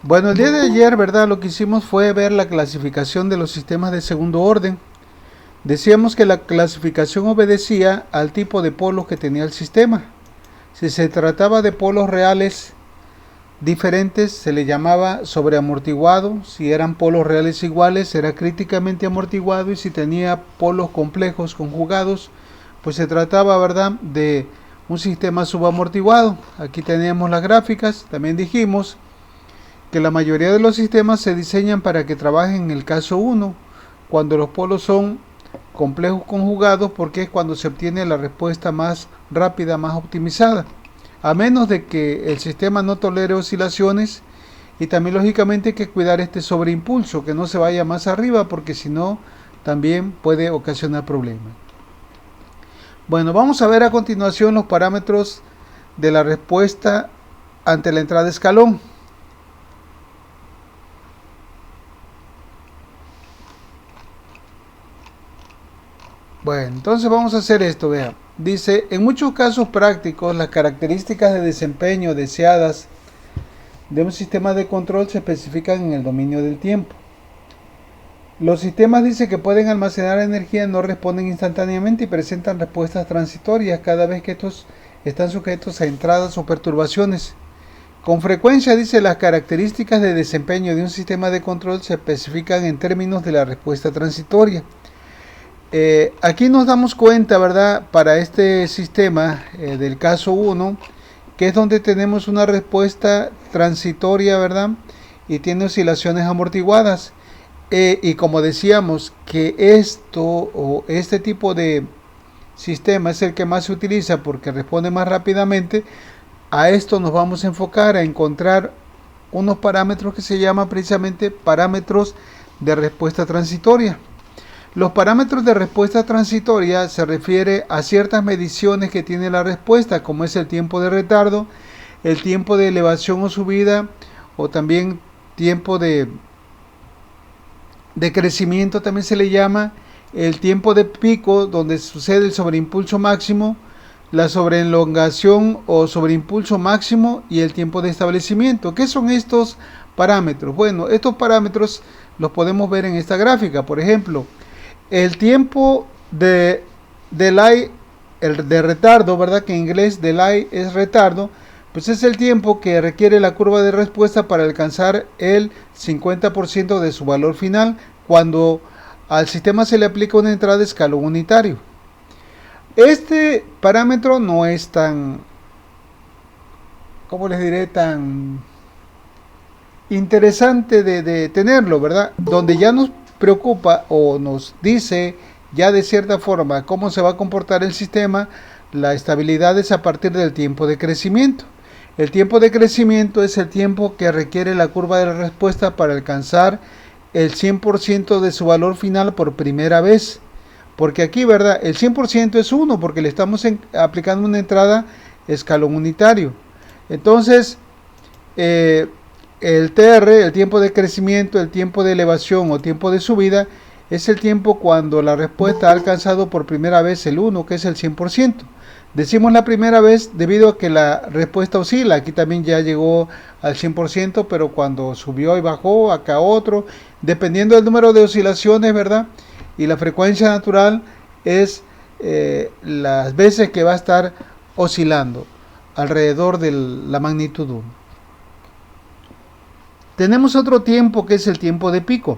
Bueno, el día de ayer, ¿verdad? Lo que hicimos fue ver la clasificación de los sistemas de segundo orden. Decíamos que la clasificación obedecía al tipo de polos que tenía el sistema. Si se trataba de polos reales diferentes, se le llamaba sobreamortiguado. Si eran polos reales iguales, era críticamente amortiguado. Y si tenía polos complejos conjugados, pues se trataba, ¿verdad?, de un sistema subamortiguado. Aquí teníamos las gráficas. También dijimos que la mayoría de los sistemas se diseñan para que trabajen en el caso 1, cuando los polos son complejos conjugados, porque es cuando se obtiene la respuesta más rápida, más optimizada, a menos de que el sistema no tolere oscilaciones. Y también lógicamente hay que cuidar este sobreimpulso, que no se vaya más arriba, porque si no también puede ocasionar problemas. Bueno, vamos a ver a continuación los parámetros de la respuesta ante la entrada de escalón. Bueno, entonces vamos a hacer esto, vean. Dice, en muchos casos prácticos, las características de desempeño deseadas de un sistema de control se especifican en el dominio del tiempo. Los sistemas, dice, que pueden almacenar energía no responden instantáneamente y presentan respuestas transitorias cada vez que estos están sujetos a entradas o perturbaciones. Con frecuencia, dice, las características de desempeño de un sistema de control se especifican en términos de la respuesta transitoria. Aquí nos damos cuenta, ¿verdad?, para este sistema del caso 1, que es donde tenemos una respuesta transitoria, ¿verdad?, y tiene oscilaciones amortiguadas. Y como decíamos que esto o este tipo de sistema es el que más se utiliza porque responde más rápidamente, a esto nos vamos a enfocar a encontrar unos parámetros que se llaman precisamente parámetros de respuesta transitoria. Los parámetros de respuesta transitoria se refiere a ciertas mediciones que tiene la respuesta, como es el tiempo de retardo, el tiempo de elevación o subida, o también tiempo de crecimiento también se le llama, el tiempo de pico, donde sucede el sobreimpulso máximo, la sobreelongación o sobreimpulso máximo y el tiempo de establecimiento. ¿Qué son estos parámetros? Bueno, estos parámetros los podemos ver en esta gráfica. Por ejemplo, el tiempo de delay, el de retardo, ¿verdad?, que en inglés delay es retardo, pues es el tiempo que requiere la curva de respuesta para alcanzar el 50% de su valor final cuando al sistema se le aplica una entrada de escalón unitario. Este parámetro no es tan, ¿cómo les diré?, tan interesante de tenerlo, ¿verdad? Donde ya nos preocupa o nos dice ya de cierta forma cómo se va a comportar el sistema, la estabilidad es a partir del tiempo de crecimiento. El tiempo de crecimiento es el tiempo que requiere la curva de la respuesta para alcanzar el 100% de su valor final por primera vez. Porque aquí, ¿verdad?, el 100% es 1 porque le estamos aplicando una entrada escalón unitario. Entonces, el TR, el tiempo de crecimiento, el tiempo de elevación o tiempo de subida, es el tiempo cuando la respuesta ha alcanzado por primera vez el 1, que es el 100%. Decimos la primera vez debido a que la respuesta oscila. Aquí también ya llegó al 100%, pero cuando subió y bajó, acá otro. Dependiendo del número de oscilaciones, ¿verdad?, y la frecuencia natural es las veces que va a estar oscilando alrededor de la magnitud 1. Tenemos otro tiempo que es el tiempo de pico,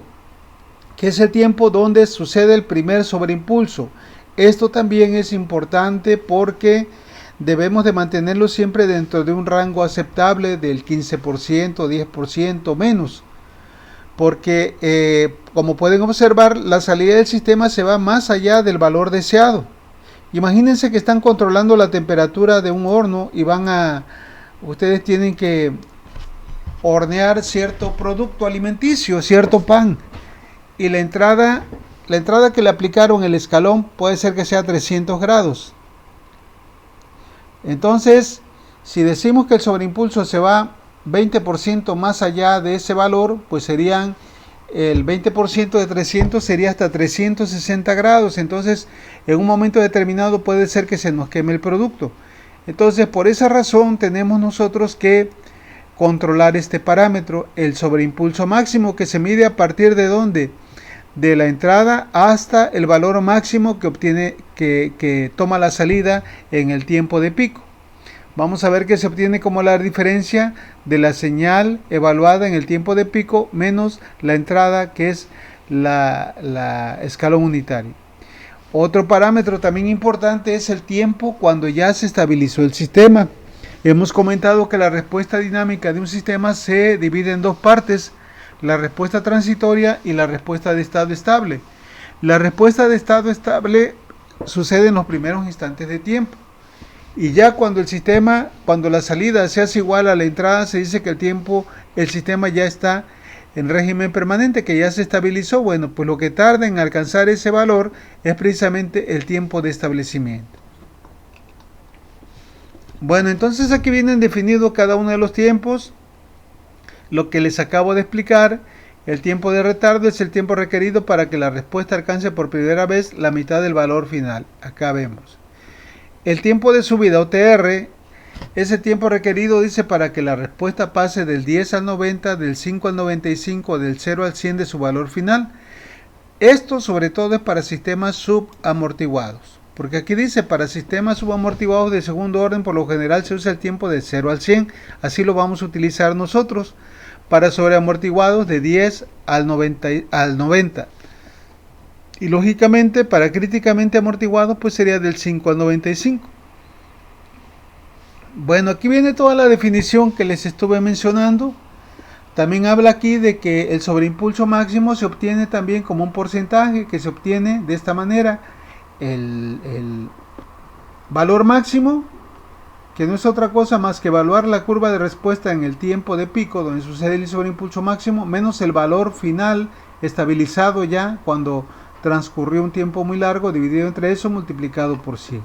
que es el tiempo donde sucede el primer sobreimpulso. Esto también es importante porque debemos de mantenerlo siempre dentro de un rango aceptable del 15%, 10% menos. Porque como pueden observar, la salida del sistema se va más allá del valor deseado. Imagínense que están controlando la temperatura de un horno y ustedes tienen que hornear cierto producto alimenticio, cierto pan, y la entrada que le aplicaron el escalón puede ser que sea 300 grados. Entonces, si decimos que el sobreimpulso se va 20% más allá de ese valor, pues serían el 20% de 300 sería hasta 360 grados. Entonces, en un momento determinado puede ser que se nos queme el producto. Entonces, por esa razón tenemos nosotros que controlar este parámetro, el sobreimpulso máximo, que se mide a partir de dónde, de la entrada hasta el valor máximo que obtiene, que toma la salida en el tiempo de pico. Vamos a ver que se obtiene como la diferencia de la señal evaluada en el tiempo de pico menos la entrada, que es la escalón unitario. Otro parámetro también importante es el tiempo cuando ya se estabilizó el sistema. Hemos comentado que la respuesta dinámica de un sistema se divide en dos partes: la respuesta transitoria y la respuesta de estado estable. La respuesta de estado estable sucede en los primeros instantes de tiempo. Y ya cuando cuando la salida se hace igual a la entrada, se dice que el sistema ya está en régimen permanente, que ya se estabilizó. Bueno, pues lo que tarda en alcanzar ese valor es precisamente el tiempo de establecimiento. Bueno, entonces aquí vienen definidos cada uno de los tiempos. Lo que les acabo de explicar: el tiempo de retardo es el tiempo requerido para que la respuesta alcance por primera vez la mitad del valor final. Acá vemos. El tiempo de subida, o TR, es el tiempo requerido, dice, para que la respuesta pase del 10 al 90, del 5 al 95, del 0 al 100 de su valor final. Esto sobre todo es para sistemas subamortiguados, porque aquí dice: para sistemas subamortiguados de segundo orden, por lo general se usa el tiempo de 0 al 100. Así lo vamos a utilizar nosotros. Para sobreamortiguados, de 10 al 90. Y lógicamente para críticamente amortiguados, pues sería del 5 al 95. Bueno, aquí viene toda la definición que les estuve mencionando. También habla aquí de que el sobreimpulso máximo se obtiene también como un porcentaje, que se obtiene de esta manera: el valor máximo, que no es otra cosa más que evaluar la curva de respuesta en el tiempo de pico donde sucede el sobreimpulso máximo, menos el valor final estabilizado ya cuando transcurrió un tiempo muy largo, dividido entre eso, multiplicado por 100.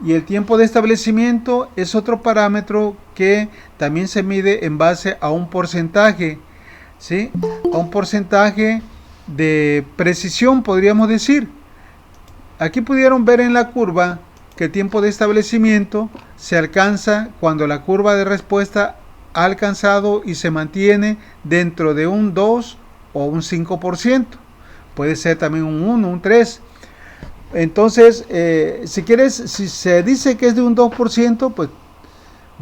Y el tiempo de establecimiento es otro parámetro que también se mide en base a un porcentaje, ¿sí? A un porcentaje de precisión, podríamos decir. Aquí pudieron ver en la curva que el tiempo de establecimiento se alcanza cuando la curva de respuesta ha alcanzado y se mantiene dentro de un 2 o un 5%. Puede ser también un 1, un 3. Entonces, si se dice que es de un 2%, pues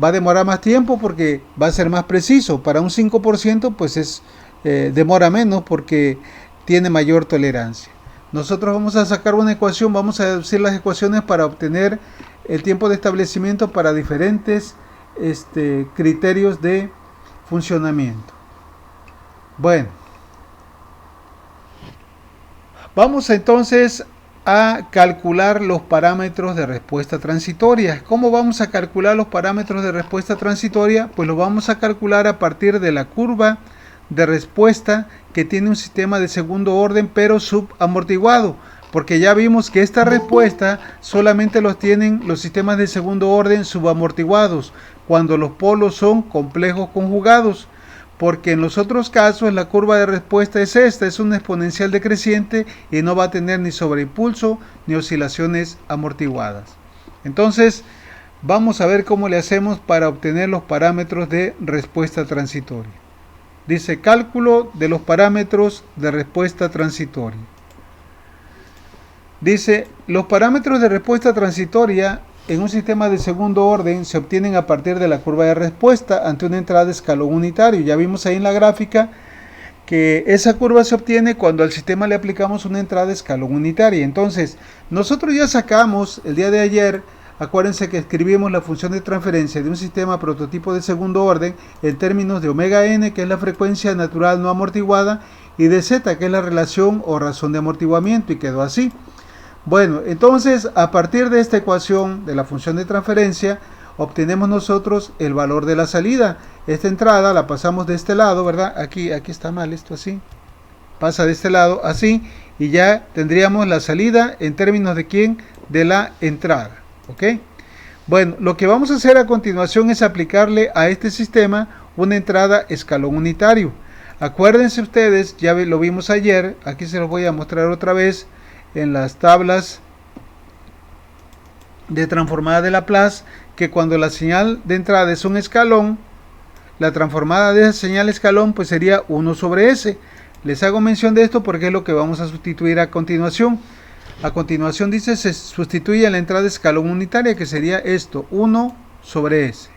va a demorar más tiempo porque va a ser más preciso. Para un 5%, pues demora menos porque tiene mayor tolerancia. Nosotros vamos a sacar una ecuación, vamos a deducir las ecuaciones para obtener el tiempo de establecimiento para diferentes criterios de funcionamiento. Bueno, vamos entonces a calcular los parámetros de respuesta transitoria. ¿Cómo vamos a calcular los parámetros de respuesta transitoria? Pues lo vamos a calcular a partir de la curva de respuesta que tiene un sistema de segundo orden pero subamortiguado, porque ya vimos que esta respuesta solamente los tienen los sistemas de segundo orden subamortiguados cuando los polos son complejos conjugados, porque en los otros casos la curva de respuesta es una exponencial decreciente y no va a tener ni sobreimpulso ni oscilaciones amortiguadas. Entonces vamos a ver cómo le hacemos para obtener los parámetros de respuesta transitoria. Dice: cálculo de los parámetros de respuesta transitoria. Dice: los parámetros de respuesta transitoria en un sistema de segundo orden se obtienen a partir de la curva de respuesta ante una entrada de escalón unitario. Ya vimos ahí en la gráfica que esa curva se obtiene cuando al sistema le aplicamos una entrada de escalón unitaria. Entonces, nosotros ya sacamos el día de ayer, acuérdense que escribimos la función de transferencia de un sistema prototipo de segundo orden en términos de omega n, que es la frecuencia natural no amortiguada, y de z, que es la relación o razón de amortiguamiento, y quedó así. Bueno, entonces a partir de esta ecuación de la función de transferencia obtenemos nosotros el valor de la salida. Esta entrada la pasamos de este lado, ¿verdad? Aquí está mal esto, así. Pasa de este lado así y ya tendríamos la salida en términos de ¿quién? De la entrada, ¿ok? Bueno, lo que vamos a hacer a continuación es aplicarle a este sistema una entrada escalón unitario. Acuérdense ustedes, ya lo vimos ayer, aquí se los voy a mostrar otra vez en las tablas de transformada de Laplace, que cuando la señal de entrada es un escalón, la transformada de esa señal escalón pues sería 1 sobre S. Les hago mención de esto porque es lo que vamos a sustituir a continuación. A continuación dice, se sustituye la entrada escalón unitaria, que sería esto, 1 sobre S.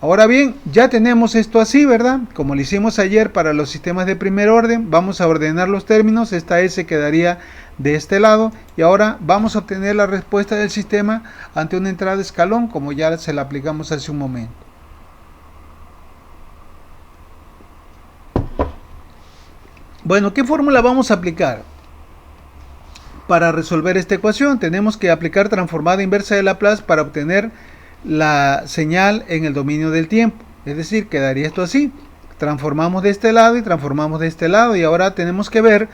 Ahora bien, ya tenemos esto así, ¿verdad? Como lo hicimos ayer para los sistemas de primer orden, vamos a ordenar los términos, esta S quedaría de este lado, y ahora vamos a obtener la respuesta del sistema ante una entrada escalón, como ya se la aplicamos hace un momento. Bueno, ¿qué fórmula vamos a aplicar? Para resolver esta ecuación tenemos que aplicar transformada inversa de Laplace para obtener la señal en el dominio del tiempo. Es decir, quedaría esto así. Transformamos de este lado y transformamos de este lado. Y ahora tenemos que ver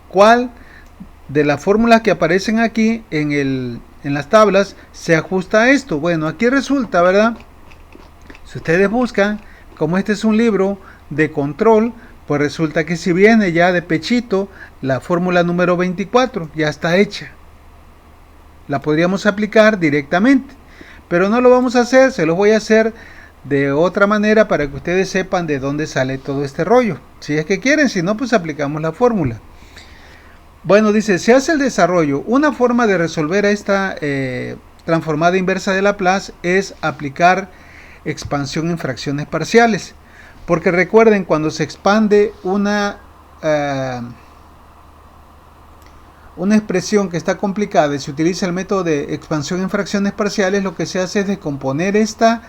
cuál de las fórmulas que aparecen aquí en las tablas se ajusta a esto. Bueno, aquí resulta, ¿verdad? Si ustedes buscan, como este es un libro de control, pues resulta que si viene ya de pechito la fórmula número 24, ya está hecha. La podríamos aplicar directamente. Pero no lo vamos a hacer, se lo voy a hacer de otra manera para que ustedes sepan de dónde sale todo este rollo. Si es que quieren, si no, pues aplicamos la fórmula. Bueno, dice, se hace el desarrollo. Una forma de resolver esta transformada inversa de Laplace es aplicar expansión en fracciones parciales. Porque recuerden, cuando se expande una expresión que está complicada y se utiliza el método de expansión en fracciones parciales, lo que se hace es descomponer esta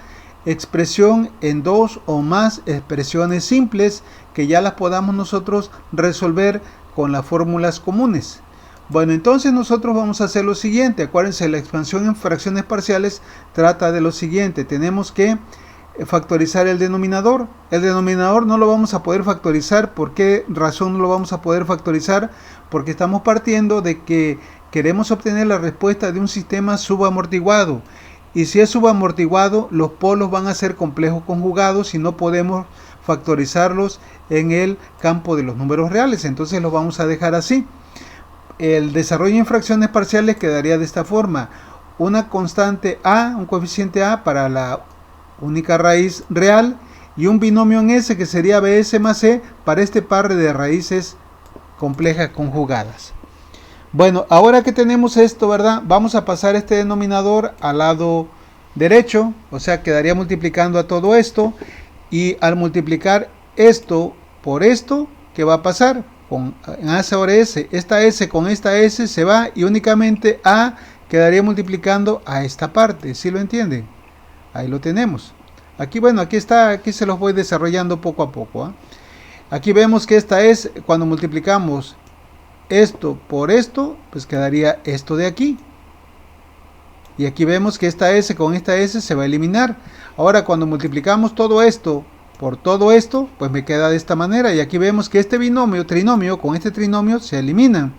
expresión en dos o más expresiones simples que ya las podamos nosotros resolver con las fórmulas comunes. Bueno, entonces nosotros vamos a hacer lo siguiente. Acuérdense, la expansión en fracciones parciales trata de lo siguiente. Tenemos que factorizar el denominador. El denominador no lo vamos a poder factorizar. ¿Por qué razón no lo vamos a poder factorizar? Porque estamos partiendo de que queremos obtener la respuesta de un sistema subamortiguado. Y si es subamortiguado, los polos van a ser complejos conjugados y no podemos factorizarlos en el campo de los números reales. Entonces los vamos a dejar así. El desarrollo en fracciones parciales quedaría de esta forma. Una constante A, un coeficiente A para la única raíz real, y un binomio en S que sería BS más C para este par de raíces complejas conjugadas. Bueno, ahora que tenemos esto, ¿verdad? Vamos a pasar este denominador al lado derecho, o sea, quedaría multiplicando a todo esto, y al multiplicar esto por esto, ¿qué va a pasar? Con A sobre S, esta S con esta S se va y únicamente A quedaría multiplicando a esta parte, ¿sí lo entienden? Ahí lo tenemos. Aquí, bueno, aquí está, aquí se los voy desarrollando poco a poco. Aquí vemos que esta es, cuando multiplicamos esto por esto, pues quedaría esto de aquí. Y aquí vemos que esta S con esta S se va a eliminar. Ahora, cuando multiplicamos todo esto por todo esto, pues me queda de esta manera. Y aquí vemos que este trinomio con este trinomio se eliminan.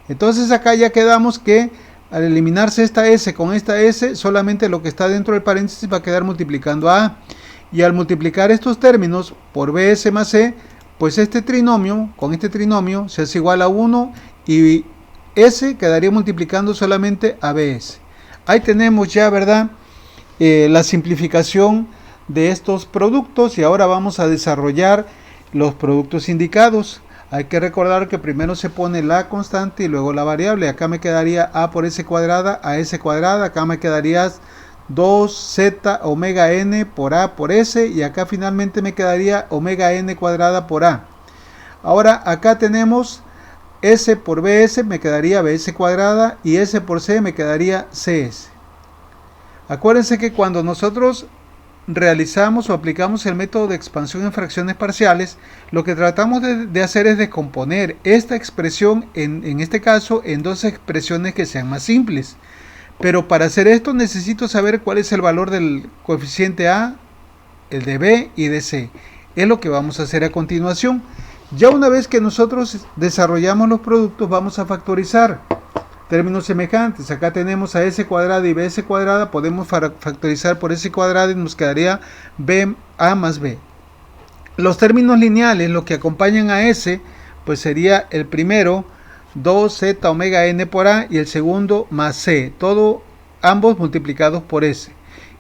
Entonces acá ya quedamos que al eliminarse esta S con esta S, solamente lo que está dentro del paréntesis va a quedar multiplicando a A. Y al multiplicar estos términos por BS más C, pues este trinomio con este trinomio se hace igual a 1 y S quedaría multiplicando solamente a BS. Ahí tenemos ya, ¿verdad? La simplificación de estos productos, y ahora vamos a desarrollar los productos indicados. Hay que recordar que primero se pone la constante y luego la variable. Acá me quedaría A por S cuadrada, a S cuadrada. Acá me quedaría 2z omega n por A por S. Y acá finalmente me quedaría omega n cuadrada por A. Ahora acá tenemos S por BS, me quedaría BS cuadrada. Y S por C me quedaría CS. Acuérdense que cuando nosotros realizamos o aplicamos el método de expansión en fracciones parciales, lo que tratamos de hacer es descomponer esta expresión, en este caso, en dos expresiones que sean más simples. Pero para hacer esto necesito saber cuál es el valor del coeficiente A, el de B y de C. Es lo que vamos a hacer a continuación. Ya una vez que nosotros desarrollamos los productos, vamos a factorizar términos semejantes. Acá tenemos a S cuadrada y BS cuadrada, podemos factorizar por S cuadrada y nos quedaría A más B. Los términos lineales, lo que acompañan a S, pues sería el primero 2z omega n por A y el segundo más C, ambos multiplicados por S.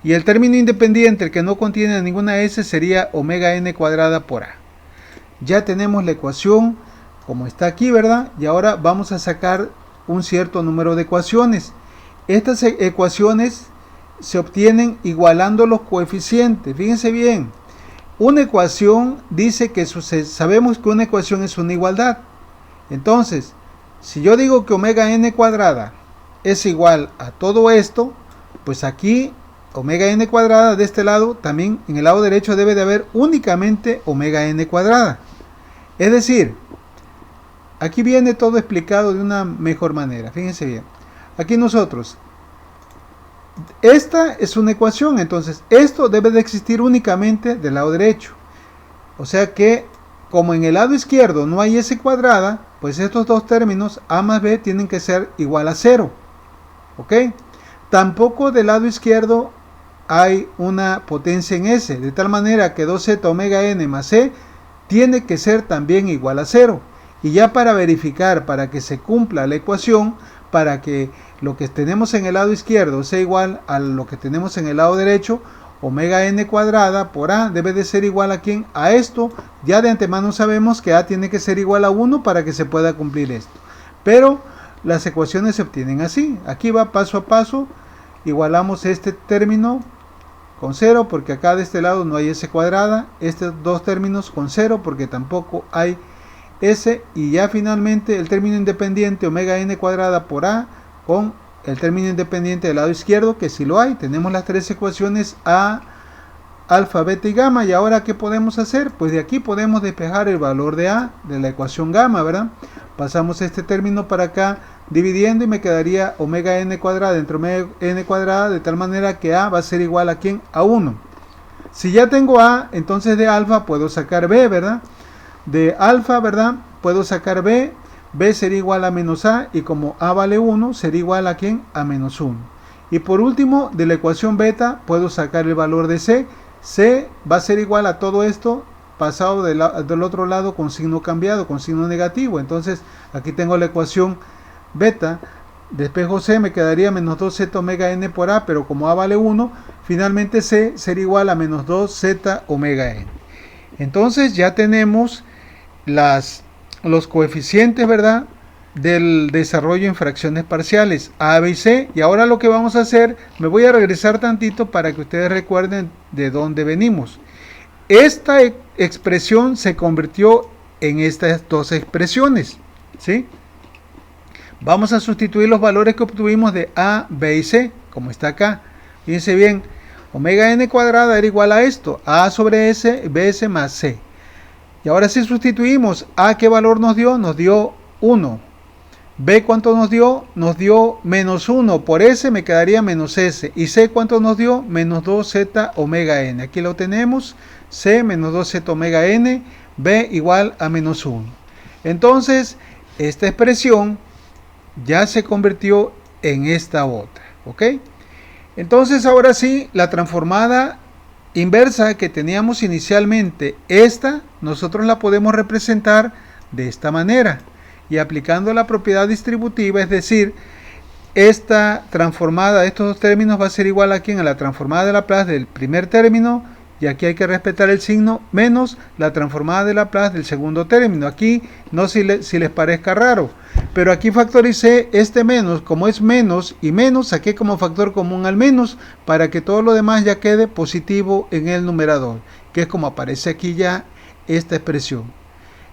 Y el término independiente, el que no contiene ninguna s, sería omega n cuadrada por a. Ya tenemos la ecuación como está aquí, ¿verdad? Y ahora vamos a sacar un cierto número de ecuaciones. Estas ecuaciones se obtienen igualando los coeficientes. Fíjense bien, una ecuación dice que sabemos que una ecuación es una igualdad. Entonces, si yo digo que omega n cuadrada es igual a todo esto, pues aquí omega n cuadrada de este lado, también en el lado derecho debe de haber únicamente omega n cuadrada. Es decir, aquí viene todo explicado de una mejor manera. Fíjense bien, aquí nosotros, esta es una ecuación, entonces esto debe de existir únicamente del lado derecho. O sea que, como en el lado izquierdo no hay s cuadrada, pues estos dos términos a más b tienen que ser igual a 0. ¿Ok? Tampoco del lado izquierdo hay una potencia en s, de tal manera que 2z omega n más c tiene que ser también igual a 0. Y ya para verificar, para que se cumpla la ecuación, para que lo que tenemos en el lado izquierdo sea igual a lo que tenemos en el lado derecho, omega n cuadrada por a debe de ser igual a ¿quién? A esto. Ya de antemano sabemos que a tiene que ser igual a 1 para que se pueda cumplir esto. Pero las ecuaciones se obtienen así. Aquí va paso a paso. Igualamos este término con 0 porque acá de este lado no hay s cuadrada. Estos dos términos con 0 porque tampoco hay s. Y ya finalmente el término independiente omega n cuadrada por a con el término independiente del lado izquierdo, que sí lo hay. Tenemos las tres ecuaciones a, alfa, beta y gamma. Y ahora, ¿qué podemos hacer? Pues de aquí podemos despejar el valor de a de la ecuación gamma, ¿verdad? Pasamos este término para acá dividiendo y me quedaría omega n cuadrada entre omega n cuadrada, de tal manera que a va a ser igual a ¿quién? A 1. Si ya tengo a, entonces de alfa puedo sacar b, ¿verdad? De alfa, ¿verdad? Puedo sacar b. B sería igual a menos a, y como a vale 1, sería igual a ¿quién? A menos 1. Y por último, de la ecuación beta, puedo sacar el valor de c. C va a ser igual a todo esto, pasado del otro lado con signo cambiado, con signo negativo. Entonces, aquí tengo la ecuación beta, despejo c, me quedaría menos 2z omega n por a, pero como a vale 1, finalmente c sería igual a menos 2z omega n. Entonces, ya tenemos los coeficientes, ¿verdad?, del desarrollo en fracciones parciales a, b y c. Y ahora lo que vamos a hacer, me voy a regresar tantito para que ustedes recuerden de dónde venimos. Esta expresión se convirtió en estas dos expresiones, ¿sí? Vamos a sustituir los valores que obtuvimos de a, b y c, como está acá. Fíjense bien, omega n cuadrada era igual a esto, a sobre s, bs más c. Y ahora si sustituimos, a ¿qué valor nos dio? Nos dio 1. B ¿cuánto nos dio? Nos dio menos 1. Por S me quedaría menos S. Y C ¿cuánto nos dio? Menos 2Z omega N. Aquí lo tenemos. C menos 2Z omega N. B igual a menos 1. Entonces, esta expresión ya se convirtió en esta otra. ¿Ok? Entonces, ahora sí, la transformada inversa que teníamos inicialmente, esta nosotros la podemos representar de esta manera, y aplicando la propiedad distributiva, es decir, esta transformada de estos dos términos va a ser igual a ¿quién? A la transformada de Laplace del primer término, y aquí hay que respetar el signo, menos la transformada de Laplace del segundo término. Aquí no si les parezca raro, pero aquí factoricé este menos, como es menos y menos, saqué como factor común al menos, para que todo lo demás ya quede positivo en el numerador, que es como aparece aquí ya esta expresión.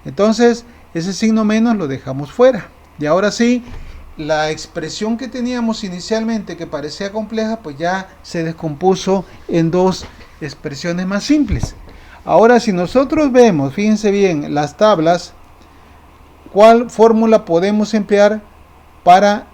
Entonces, ese signo menos lo dejamos fuera. Y ahora sí, la expresión que teníamos inicialmente, que parecía compleja, pues ya se descompuso en dos expresiones más simples. Ahora, si nosotros vemos, fíjense bien, las tablas, ¿cuál fórmula podemos emplear para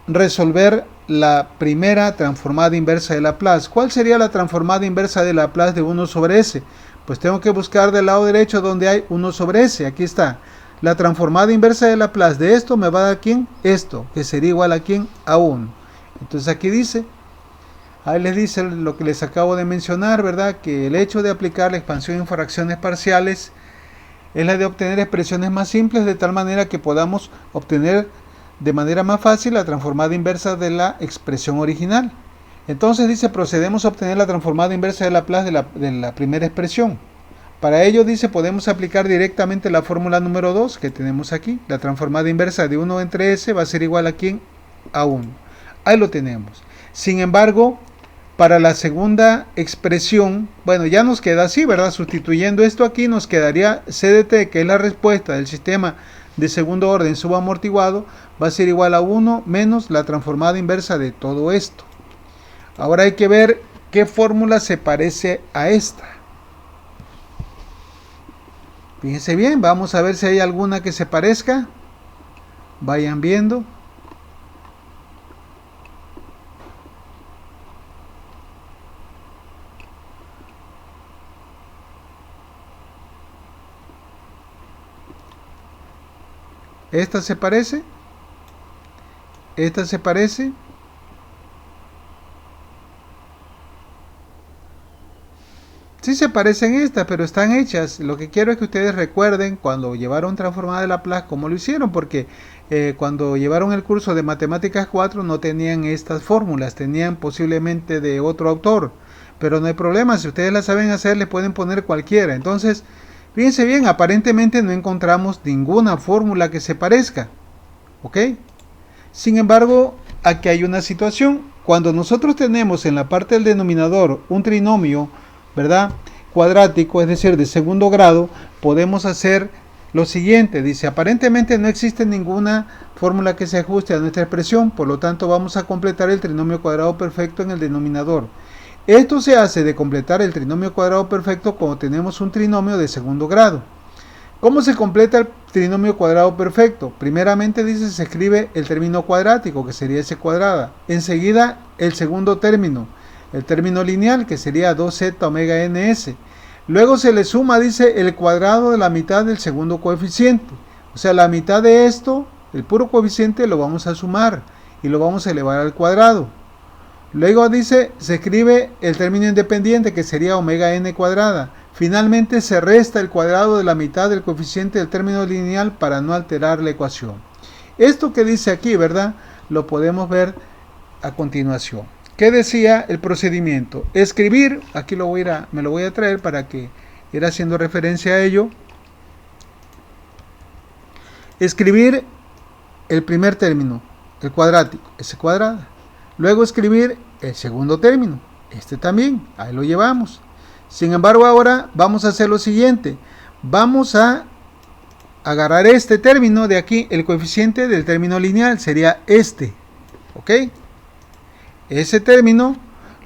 resolver la primera transformada inversa de Laplace? ¿Cuál sería la transformada inversa de Laplace de 1 sobre s? Pues tengo que buscar del lado derecho donde hay 1 sobre s. Aquí está. La transformada inversa de Laplace de esto me va a dar ¿quién? Esto, que sería igual a ¿quién? A 1. Entonces aquí dice, ahí les dice lo que les acabo de mencionar, ¿verdad? Que el hecho de aplicar la expansión en fracciones parciales es la de obtener expresiones más simples, de tal manera que podamos obtener de manera más fácil la transformada inversa de la expresión original. Entonces dice, procedemos a obtener la transformada inversa de Laplace de la primera expresión. Para ello, dice, podemos aplicar directamente la fórmula número 2 que tenemos aquí. La transformada inversa de 1 entre s va a ser igual a ¿quién? A 1. Ahí lo tenemos. Sin embargo, para la segunda expresión, bueno, ya nos queda así, ¿verdad? Sustituyendo esto aquí, nos quedaría c de t, que es la respuesta del sistema de segundo orden subamortiguado, va a ser igual a 1 menos la transformada inversa de todo esto. Ahora hay que ver qué fórmula se parece a esta. Fíjense bien, vamos a ver si hay alguna que se parezca. Vayan viendo. Esta se parece. Esta se parece. Sí se parecen estas, pero están hechas. Lo que quiero es que ustedes recuerden cuando llevaron transformada de Laplace, cómo lo hicieron, porque cuando llevaron el curso de Matemáticas 4 no tenían estas fórmulas, tenían posiblemente de otro autor. Pero no hay problema, si ustedes la saben hacer, le pueden poner cualquiera. Entonces, fíjense bien, aparentemente no encontramos ninguna fórmula que se parezca. ¿Ok? Sin embargo, aquí hay una situación. Cuando nosotros tenemos en la parte del denominador un trinomio, ¿verdad?, cuadrático, es decir, de segundo grado, podemos hacer lo siguiente. Dice, aparentemente no existe ninguna fórmula que se ajuste a nuestra expresión, por lo tanto vamos a completar el trinomio cuadrado perfecto en el denominador. Esto se hace de completar el trinomio cuadrado perfecto cuando tenemos un trinomio de segundo grado. ¿Cómo se completa el trinomio cuadrado perfecto? Primeramente dice, se escribe el término cuadrático, que sería s cuadrada. Enseguida el segundo término, el término lineal, que sería 2z omega ns. Luego se le suma, dice, el cuadrado de la mitad del segundo coeficiente. O sea, la mitad de esto, el puro coeficiente, lo vamos a sumar y lo vamos a elevar al cuadrado. Luego dice, se escribe el término independiente, que sería omega n cuadrada. Finalmente se resta el cuadrado de la mitad del coeficiente del término lineal para no alterar la ecuación. Esto que dice aquí, ¿verdad?, lo podemos ver a continuación. ¿Qué decía el procedimiento? Escribir, aquí me lo voy a traer para que ir haciendo referencia a ello. Escribir el primer término, el cuadrático, s cuadrada. Luego escribir el segundo término, este también, ahí lo llevamos. Sin embargo, ahora vamos a hacer lo siguiente. Vamos a agarrar este término de aquí, el coeficiente del término lineal, sería este. ¿Ok? Ese término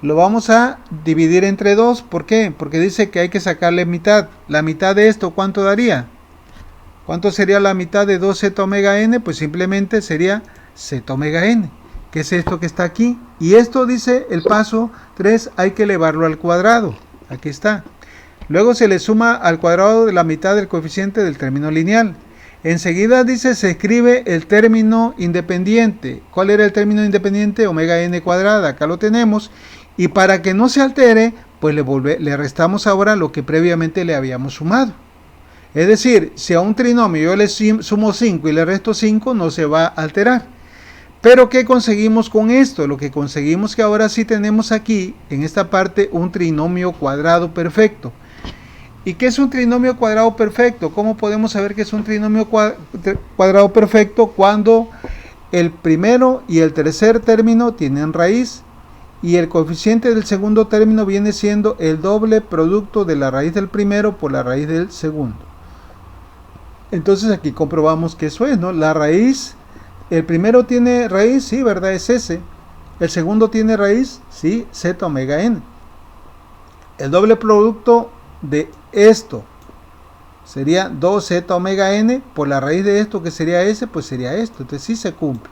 lo vamos a dividir entre 2. ¿Por qué? Porque dice que hay que sacarle mitad. La mitad de esto, ¿cuánto daría? ¿Cuánto sería la mitad de 2z omega n? Pues simplemente sería z omega n, que es esto que está aquí. Y esto dice el paso 3, hay que elevarlo al cuadrado. Aquí está. Luego se le suma al cuadrado de la mitad del coeficiente del término lineal. Enseguida dice, se escribe el término independiente. ¿Cuál era el término independiente? Omega n cuadrada. Acá lo tenemos. Y para que no se altere, pues le restamos ahora lo que previamente le habíamos sumado. Es decir, si a un trinomio yo le sumo 5 y le resto 5, no se va a alterar. Pero ¿qué conseguimos con esto? Lo que conseguimos es que ahora sí tenemos aquí, en esta parte, un trinomio cuadrado perfecto. ¿Y qué es un trinomio cuadrado perfecto? ¿Cómo podemos saber que es un trinomio cuadrado perfecto? Cuando el primero y el tercer término tienen raíz y el coeficiente del segundo término viene siendo el doble producto de la raíz del primero por la raíz del segundo. Entonces aquí comprobamos que eso es, ¿no? La raíz, el primero tiene raíz, sí, ¿verdad? Es S. El segundo tiene raíz, sí, z omega n. El doble producto de esto sería 2z omega n por la raíz de esto, que sería S, pues sería esto. Entonces sí se cumple.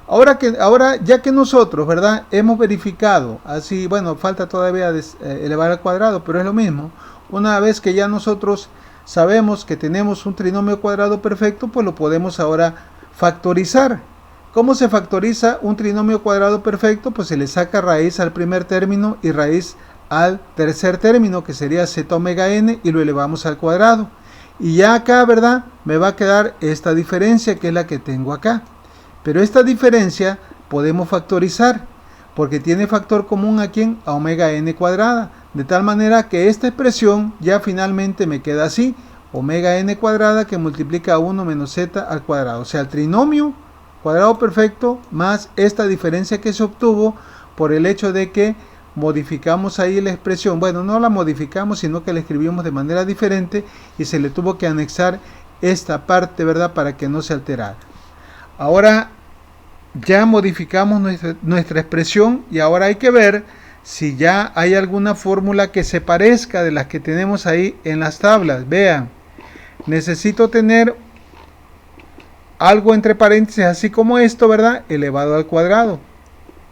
Ahora ya que nosotros, ¿verdad?, hemos verificado, así, bueno, falta todavía elevar al cuadrado, pero es lo mismo. Una vez que ya nosotros sabemos que tenemos un trinomio cuadrado perfecto, pues lo podemos ahora factorizar. ¿Cómo se factoriza un trinomio cuadrado perfecto? Pues se le saca raíz al primer término y raíz al tercer término, que sería z omega n, y lo elevamos al cuadrado. Y ya acá, ¿verdad?, me va a quedar esta diferencia, que es la que tengo acá. Pero esta diferencia podemos factorizar. porque tiene factor común a quién, a omega n cuadrada, de tal manera que esta expresión ya finalmente me queda así, omega n cuadrada que multiplica a 1 menos z al cuadrado, o sea, el trinomio cuadrado perfecto más esta diferencia que se obtuvo por el hecho de que modificamos ahí la expresión. Bueno, no la modificamos, sino que la escribimos de manera diferente y se le tuvo que anexar esta parte, ¿verdad?, para que no se alterara. Ahora ya modificamos nuestra expresión y ahora hay que ver si ya hay alguna fórmula que se parezca de las que tenemos ahí en las tablas. Vean, necesito tener algo entre paréntesis, así como esto, ¿verdad?, elevado al cuadrado.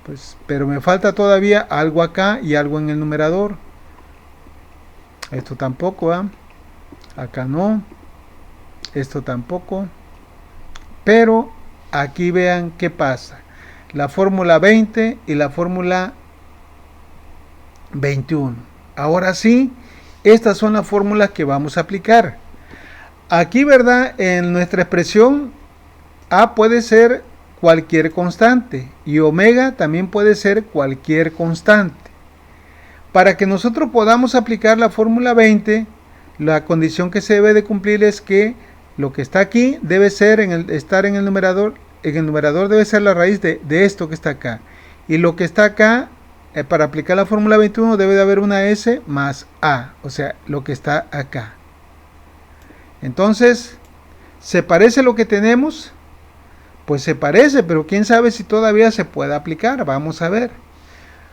Pues, pero me falta todavía algo acá y algo en el numerador. Esto tampoco, ¿eh? Acá no. Esto tampoco. Pero aquí vean qué pasa. La fórmula 20 y la fórmula 21. Ahora sí, estas son las fórmulas que vamos a aplicar. Aquí, ¿verdad?, en nuestra expresión A puede ser cualquier constante y omega también puede ser cualquier constante. Para que nosotros podamos aplicar la fórmula 20, la condición que se debe de cumplir es que lo que está aquí debe ser estar en el numerador. En el numerador debe ser la raíz de esto que está acá. Y lo que está acá, para aplicar la fórmula 21, debe de haber una S más A, o sea, lo que está acá. Entonces, ¿se parece lo que tenemos? Pues se parece, pero quién sabe si todavía se puede aplicar. Vamos a ver.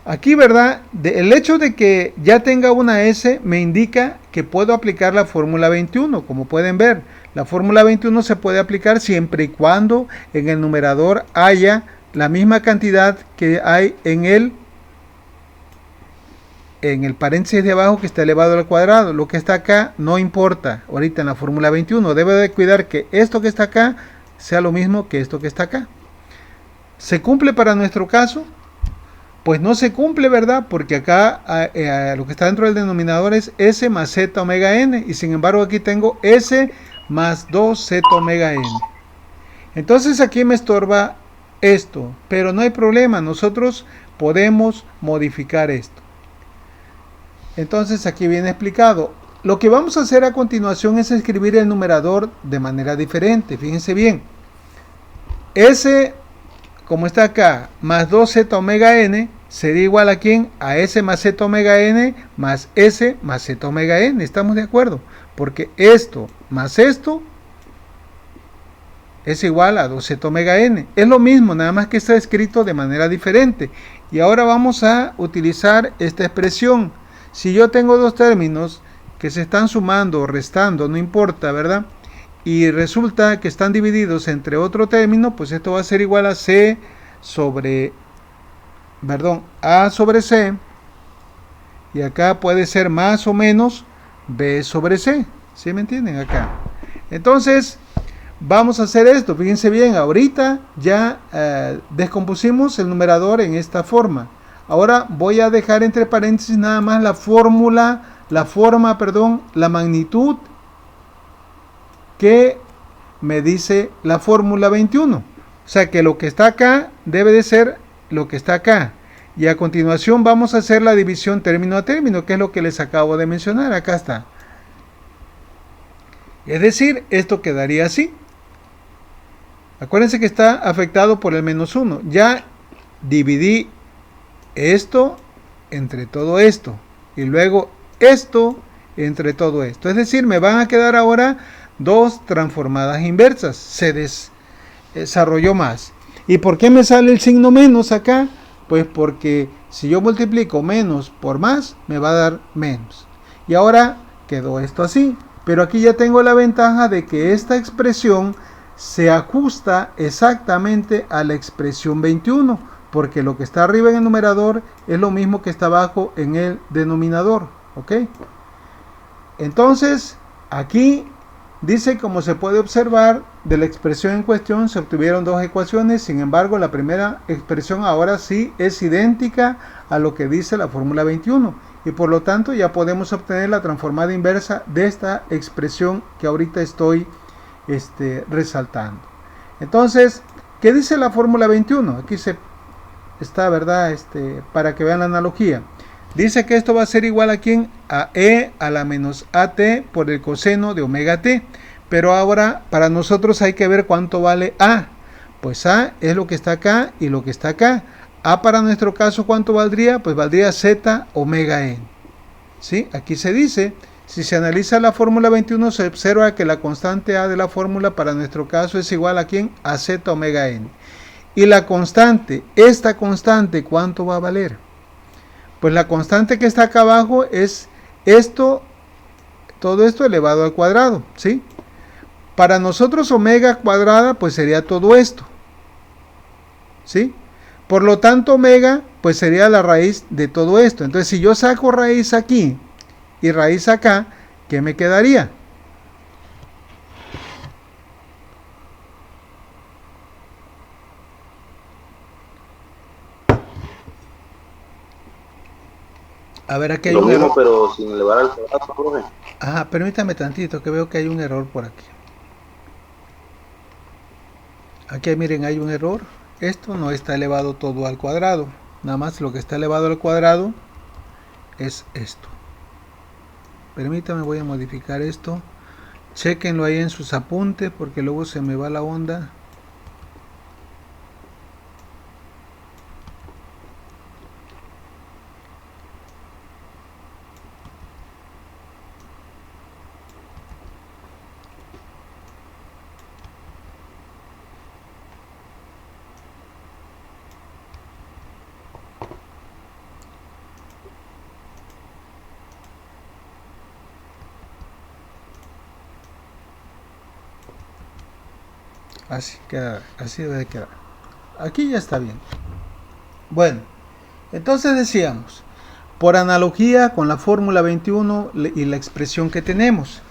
Aquí, ¿verdad? El hecho de que ya tenga una S me indica que puedo aplicar la fórmula 21. Como pueden ver, la fórmula 21 se puede aplicar siempre y cuando en el numerador haya la misma cantidad que hay en el paréntesis de abajo que está elevado al cuadrado. Lo que está acá no importa. Ahorita en la fórmula 21 debe de cuidar que esto que está acá sea lo mismo que esto que está acá. ¿Se cumple para nuestro caso? Pues no se cumple, ¿verdad? Porque acá lo que está dentro del denominador es S más Z omega N. Y sin embargo aquí tengo S más 2Z omega N. Entonces aquí me estorba esto. Pero no hay problema. Nosotros podemos modificar esto. Entonces aquí viene explicado. Lo que vamos a hacer a continuación es escribir el numerador de manera diferente. Fíjense bien. S, como está acá, más 2Z omega N, sería igual a ¿quién? A S más Z omega N más S más Z omega N. ¿Estamos de acuerdo? Porque esto más esto es igual a 2Z omega N. Es lo mismo, nada más que está escrito de manera diferente. Y ahora vamos a utilizar esta expresión. Si yo tengo dos términos que se están sumando o restando, no importa, ¿verdad? Y resulta que están divididos entre otro término, pues esto va a ser igual a A sobre C, y acá puede ser más o menos B sobre C, ¿sí me entienden acá? Entonces, vamos a hacer esto, fíjense bien, ahorita ya descompusimos el numerador en esta forma. Ahora voy a dejar entre paréntesis nada más la magnitud que me dice la fórmula 21. O sea que lo que está acá debe de ser lo que está acá. Y a continuación vamos a hacer la división término a término, que es lo que les acabo de mencionar. Acá está. Es decir, esto quedaría así. Acuérdense que está afectado por el menos 1. Ya dividí esto entre todo esto. Y luego esto entre todo esto. Es decir, me van a quedar ahora dos transformadas inversas. Se desarrolló más. ¿Y por qué me sale el signo menos acá? Pues porque si yo multiplico menos por más, me va a dar menos. Y ahora quedó esto así. Pero aquí ya tengo la ventaja de que esta expresión se ajusta exactamente a la expresión 21. Porque lo que está arriba en el numerador es lo mismo que está abajo en el denominador. ¿Ok? Entonces, aquí dice, como se puede observar, de la expresión en cuestión se obtuvieron dos ecuaciones. Sin embargo, la primera expresión ahora sí es idéntica a lo que dice la fórmula 21. Y por lo tanto ya podemos obtener la transformada inversa de esta expresión que ahorita estoy resaltando. Entonces, ¿qué dice la fórmula 21? Aquí se está, ¿verdad? Para que vean la analogía. Dice que esto va a ser igual a ¿quién? A e a la menos at por el coseno de omega t. Pero ahora para nosotros hay que ver cuánto vale a. Pues a es lo que está acá y lo que está acá. A para nuestro caso, ¿cuánto valdría? Pues valdría z omega n. ¿Sí? Aquí se dice, si se analiza la fórmula 21, se observa que la constante a de la fórmula para nuestro caso es igual a ¿quién? A z omega n. Y la constante, esta constante, ¿cuánto va a valer? Pues la constante que está acá abajo es esto, todo esto elevado al cuadrado, ¿sí? Para nosotros omega cuadrada pues sería todo esto, ¿sí? Por lo tanto omega pues sería la raíz de todo esto. Entonces si yo saco raíz aquí y raíz acá, ¿qué me quedaría? A ver, aquí hay Lo un mismo, error. pero sin elevar al cuadrado, profe. Ajá, permítame tantito que veo que hay un error por aquí. Aquí miren, hay un error. Esto no está elevado todo al cuadrado. Nada más lo que está elevado al cuadrado es esto. Permítame, voy a modificar esto. Chequenlo ahí en sus apuntes porque luego se me va la onda. Así queda, así debe quedar. Aquí ya está bien. Bueno, entonces decíamos, por analogía con la fórmula 21 y la expresión que tenemos.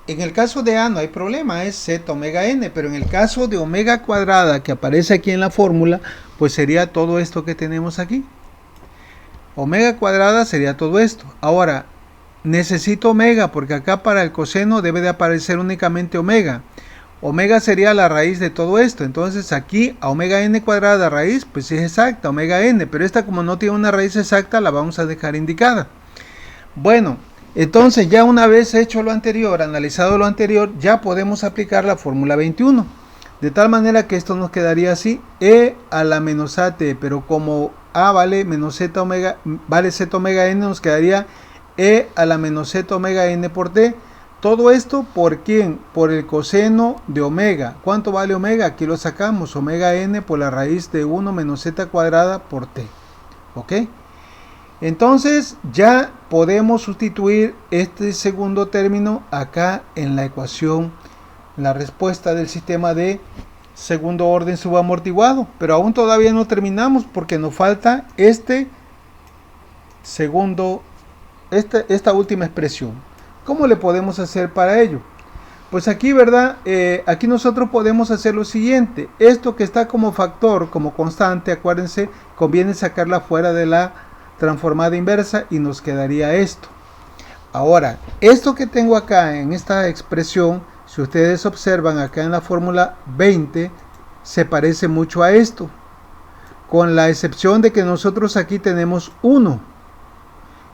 En el caso de A no hay problema, es z omega n, pero en el caso de omega cuadrada que aparece aquí en la fórmula, pues sería todo esto que tenemos aquí. Omega cuadrada sería todo esto. Ahora, necesito omega porque acá para el coseno debe de aparecer únicamente omega. Omega sería la raíz de todo esto. Entonces aquí a omega n cuadrada raíz, pues sí es exacta, omega n. Pero esta como no tiene una raíz exacta, la vamos a dejar indicada. Bueno, entonces ya una vez hecho lo anterior, analizado lo anterior, ya podemos aplicar la fórmula 21. De tal manera que esto nos quedaría así, e a la menos at, pero como a vale menos z omega, vale z omega n, nos quedaría e a la menos z omega n por t. Todo esto por quién? Por el coseno de omega. ¿Cuánto vale omega? Aquí lo sacamos, omega n por la raíz de 1 menos z cuadrada por t. ¿Ok? Entonces ya podemos sustituir este segundo término acá en la ecuación, la respuesta del sistema de segundo orden subamortiguado. Pero aún todavía no terminamos porque nos falta esta última expresión. ¿Cómo le podemos hacer para ello? Pues aquí, ¿verdad? Aquí nosotros podemos hacer lo siguiente. Esto que está como factor, como constante, acuérdense, conviene sacarla fuera de la transformada inversa y nos quedaría esto. Ahora, esto que tengo acá en esta expresión, si ustedes observan acá en la fórmula 20, se parece mucho a esto, con la excepción de que nosotros aquí tenemos 1.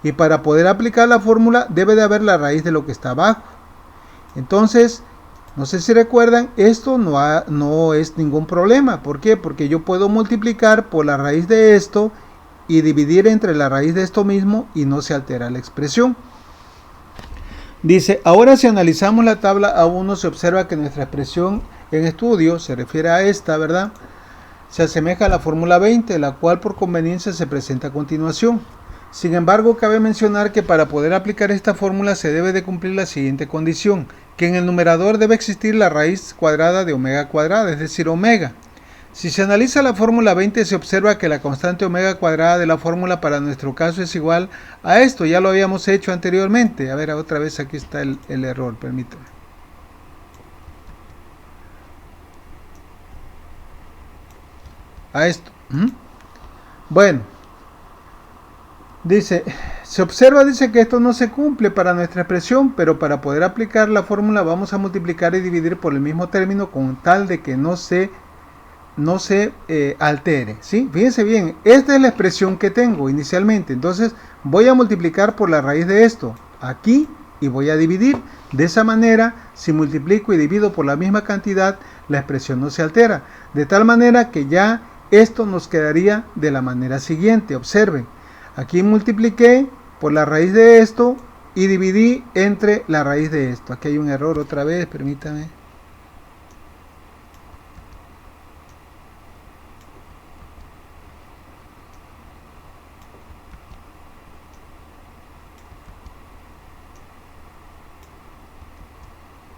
Y para poder aplicar la fórmula debe de haber la raíz de lo que está abajo. Entonces, no sé si recuerdan, esto no es ningún problema. ¿Por qué? Porque yo puedo multiplicar por la raíz de esto y dividir entre la raíz de esto mismo y no se altera la expresión. Dice, ahora si analizamos la tabla A1 se observa que nuestra expresión en estudio se refiere a esta, ¿verdad? Se asemeja a la fórmula 20, la cual por conveniencia se presenta a continuación. Sin embargo, cabe mencionar que para poder aplicar esta fórmula se debe de cumplir la siguiente condición, que en el numerador debe existir la raíz cuadrada de omega cuadrada, es decir, omega. Si se analiza la fórmula 20 se observa que la constante omega cuadrada de la fórmula para nuestro caso es igual a esto, ya lo habíamos hecho anteriormente. A ver, otra vez aquí está el error, permítame. A esto. Bueno, dice, se observa, dice que esto no se cumple para nuestra expresión, pero para poder aplicar la fórmula vamos a multiplicar y dividir por el mismo término con tal de que no se no se altere, ¿sí? Fíjense bien, esta es la expresión que tengo inicialmente. Entonces voy a multiplicar por la raíz de esto aquí y voy a dividir. De esa manera, si multiplico y divido por la misma cantidad, la expresión no se altera. De tal manera que ya esto nos quedaría de la manera siguiente. Observen, aquí multipliqué por la raíz de esto y dividí entre la raíz de esto. Aquí hay un error otra vez, permítame.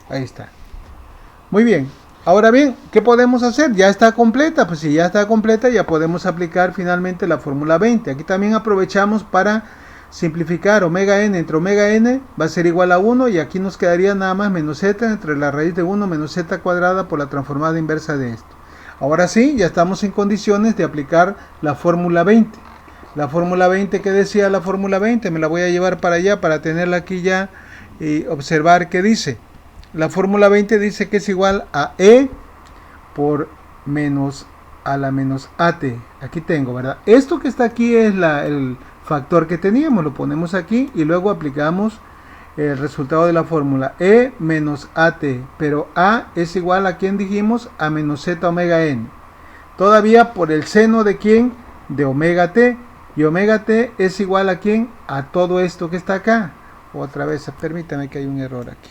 Ahí está. Muy bien. Ahora bien, ¿qué podemos hacer? Ya está completa. Pues si ya está completa, ya podemos aplicar finalmente la fórmula 20. Aquí también aprovechamos para simplificar omega n entre omega n va a ser igual a 1 y aquí nos quedaría nada más menos z entre la raíz de 1 menos z cuadrada por la transformada inversa de esto. Ahora sí, ya estamos en condiciones de aplicar la fórmula 20. La fórmula 20, ¿qué decía la fórmula 20? Me la voy a llevar para allá para tenerla aquí ya y observar qué dice. La fórmula 20 dice que es igual a E por menos a la menos AT. Aquí tengo, ¿verdad? Esto que está aquí es el factor que teníamos. Lo ponemos aquí y luego aplicamos el resultado de la fórmula. E menos AT. Pero A es igual a ¿quién dijimos? A menos Z omega N. Todavía por el seno de ¿quién? De omega T. Y omega T es igual a ¿quién? A todo esto que está acá. Otra vez, permítame que hay un error aquí.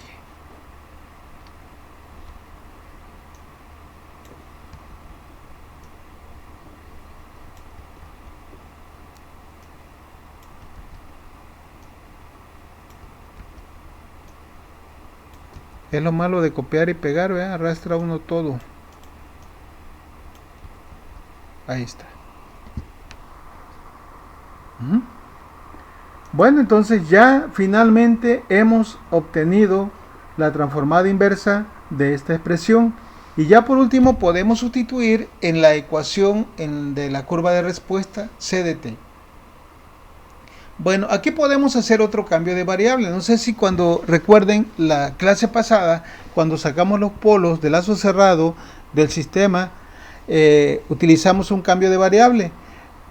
Es lo malo de copiar y pegar, ¿verdad? Arrastra uno todo. Ahí está. Bueno, entonces ya finalmente hemos obtenido la transformada inversa de esta expresión. Y ya por último podemos sustituir en la ecuación de la curva de respuesta C de t. Bueno, aquí podemos hacer otro cambio de variable. No sé si cuando recuerden la clase pasada, cuando sacamos los polos del lazo cerrado del sistema, utilizamos un cambio de variable.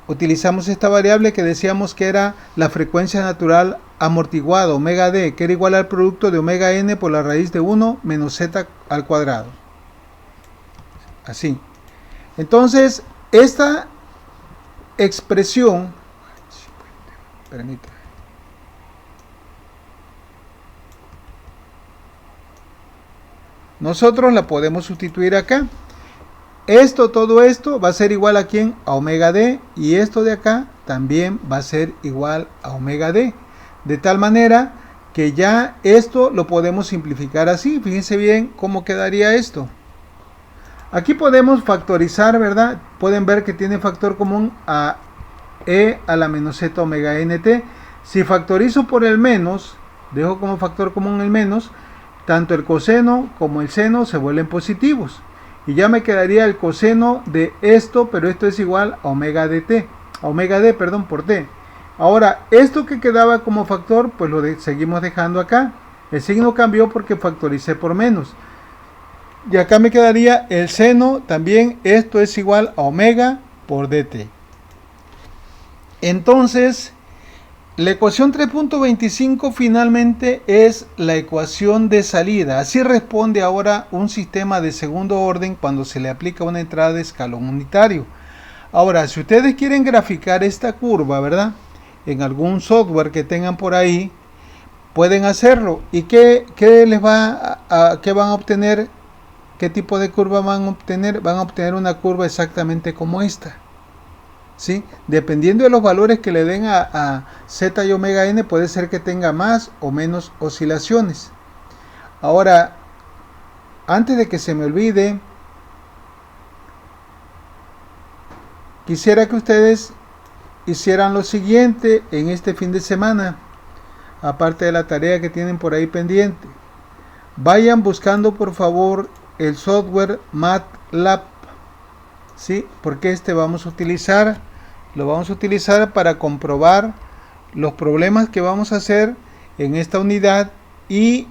Utilizamos esta variable que decíamos que era la frecuencia natural amortiguada, omega d, que era igual al producto de omega n por la raíz de 1 menos z al cuadrado. Así. Entonces, esta expresión, permítame, nosotros la podemos sustituir acá. Todo esto va a ser igual a ¿quién? A omega d, y esto de acá también va a ser igual a omega d. De tal manera que ya esto lo podemos simplificar así. Fíjense bien cómo quedaría esto. Aquí podemos factorizar, ¿verdad? Pueden ver que tiene factor común a e a la menos z omega nt. Si factorizo por el menos, dejo como factor común el menos, tanto el coseno como el seno se vuelven positivos. Y ya me quedaría el coseno de esto, pero esto es igual a omega dt, a omega d, perdón, por t. Ahora, esto que quedaba como factor, pues lo seguimos dejando acá. El signo cambió porque factoricé por menos. Y acá me quedaría el seno, también esto es igual a omega por dt. Entonces, la ecuación 3.25 finalmente es la ecuación de salida. Así responde ahora un sistema de segundo orden cuando se le aplica una entrada de escalón unitario. Ahora, si ustedes quieren graficar esta curva, ¿verdad? En algún software que tengan por ahí, pueden hacerlo. ¿Y qué van a obtener? ¿Qué tipo de curva van a obtener? Van a obtener una curva exactamente como esta. ¿Sí? Dependiendo de los valores que le den a z y omega n, puede ser que tenga más o menos oscilaciones. Ahora, antes de que se me olvide, quisiera que ustedes hicieran lo siguiente en este fin de semana, aparte de la tarea que tienen por ahí pendiente. Vayan buscando por favor el software MATLAB, ¿sí? Porque vamos a utilizar, lo vamos a utilizar para comprobar los problemas que vamos a hacer en esta unidad, y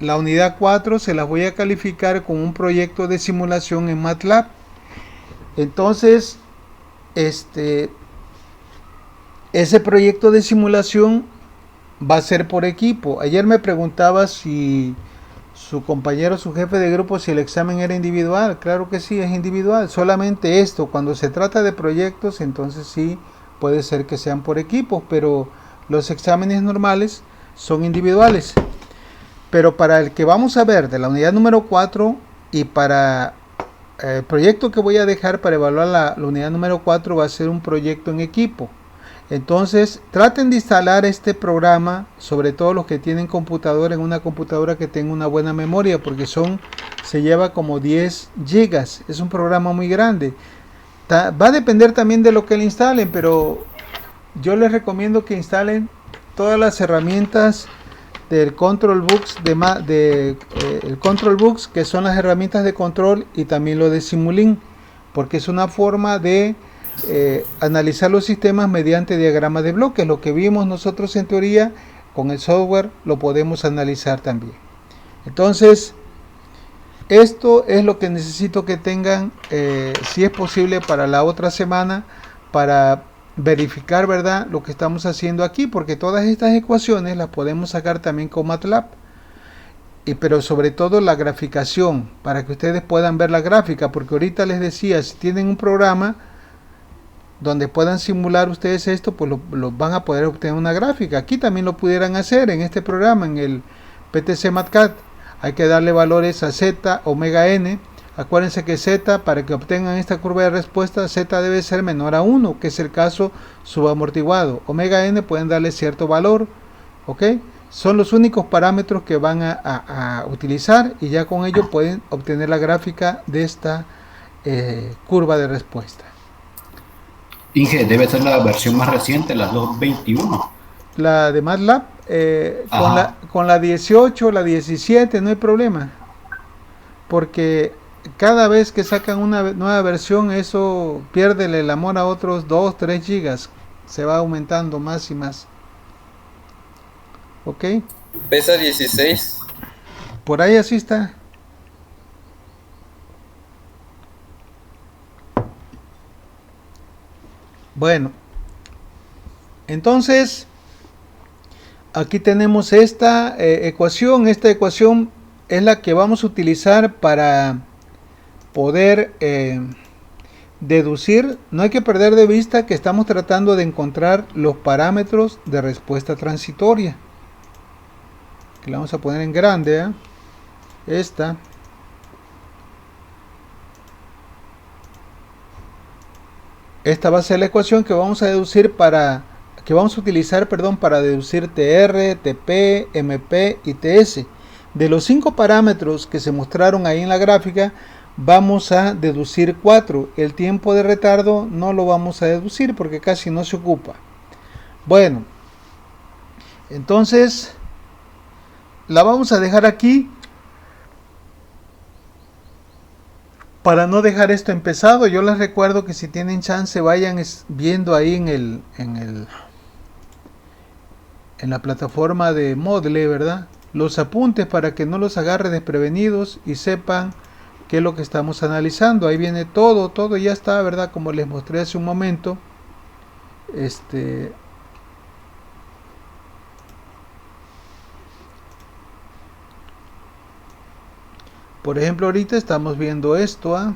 la unidad 4 se las voy a calificar con un proyecto de simulación en MATLAB. Entonces, este, ese proyecto de simulación va a ser por equipo. Ayer me preguntaba si su compañero, su jefe de grupo, si el examen era individual. Claro que sí, es individual. Solamente esto, cuando se trata de proyectos, entonces sí puede ser que sean por equipos, pero los exámenes normales son individuales. Pero para el que vamos a ver de la unidad número 4 y para el proyecto que voy a dejar para evaluar la unidad número 4 va a ser un proyecto en equipo. Entonces traten de instalar este programa, sobre todo los que tienen computadora, en una computadora que tenga una buena memoria, porque se lleva como 10 gigas, es un programa muy grande. Va a depender también de lo que le instalen, pero yo les recomiendo que instalen todas las herramientas del Control Books el Control Books, que son las herramientas de control, y también lo de Simulink, porque es una forma de analizar los sistemas mediante diagramas de bloques. Lo que vimos nosotros en teoría, con el software lo podemos analizar también. Entonces, esto es lo que necesito que tengan, si es posible, para la otra semana, para verificar, ¿verdad?, lo que estamos haciendo aquí, porque todas estas ecuaciones las podemos sacar también con MATLAB, pero sobre todo la graficación, para que ustedes puedan ver la gráfica, porque ahorita les decía, si tienen un programa donde puedan simular ustedes esto, pues lo van a poder obtener una gráfica. Aquí también lo pudieran hacer en este programa, en el PTC MATCAD. Hay que darle valores a Z, omega n. Acuérdense que Z, para que obtengan esta curva de respuesta, Z debe ser menor a 1, que es el caso subamortiguado. Omega n pueden darle cierto valor, ¿ok? Son los únicos parámetros que van a utilizar, y ya con ello pueden obtener la gráfica de esta curva de respuesta. Inge, debe ser la versión más reciente, la 2.21. La de MATLAB, con la 18, la 17, no hay problema. Porque cada vez que sacan una nueva versión, eso pierde el amor a otros 2, 3 gigas. Se va aumentando más y más. ¿Ok? Pesa 16. Por ahí así está. Bueno, entonces aquí tenemos esta ecuación. Esta ecuación es la que vamos a utilizar para poder deducir. No hay que perder de vista que estamos tratando de encontrar los parámetros de respuesta transitoria. Que la vamos a poner en grande, ¿eh? Esta. Esta va a ser la ecuación que vamos a deducir para utilizar para deducir TR, TP, MP y TS. De los 5 parámetros que se mostraron ahí en la gráfica, vamos a deducir 4. El tiempo de retardo no lo vamos a deducir porque casi no se ocupa. Bueno, entonces la vamos a dejar aquí para no dejar esto empezado. Yo les recuerdo que si tienen chance vayan viendo ahí en la plataforma de Moodle, ¿verdad?, los apuntes para que no los agarre desprevenidos y sepan qué es lo que estamos analizando. Ahí viene todo ya está, ¿verdad?, como les mostré hace un momento. Por ejemplo, ahorita estamos viendo esto,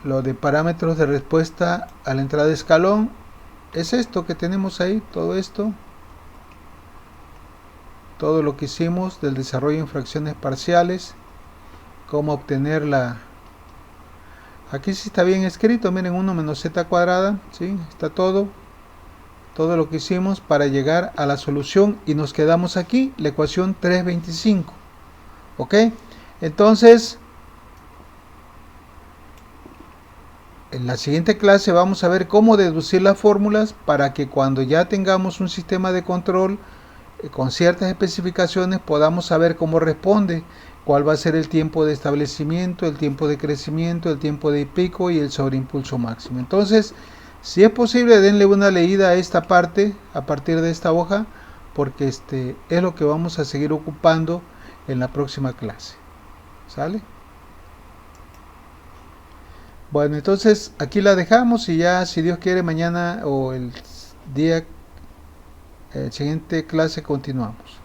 lo de parámetros de respuesta a la entrada de escalón. Es esto que tenemos ahí, todo esto, todo lo que hicimos del desarrollo en fracciones parciales, cómo obtener aquí sí está bien escrito, miren, 1 menos z cuadrada, ¿sí? Está todo lo que hicimos para llegar a la solución, y nos quedamos aquí, la ecuación 325. ¿Ok? Entonces, en la siguiente clase vamos a ver cómo deducir las fórmulas para que cuando ya tengamos un sistema de control con ciertas especificaciones podamos saber cómo responde, cuál va a ser el tiempo de establecimiento, el tiempo de crecimiento, el tiempo de pico y el sobreimpulso máximo. Entonces, si es posible, denle una leída a esta parte a partir de esta hoja, porque es lo que vamos a seguir ocupando en la próxima clase. ¿Sale? Bueno, entonces aquí la dejamos y ya si Dios quiere mañana o el día, el siguiente clase continuamos.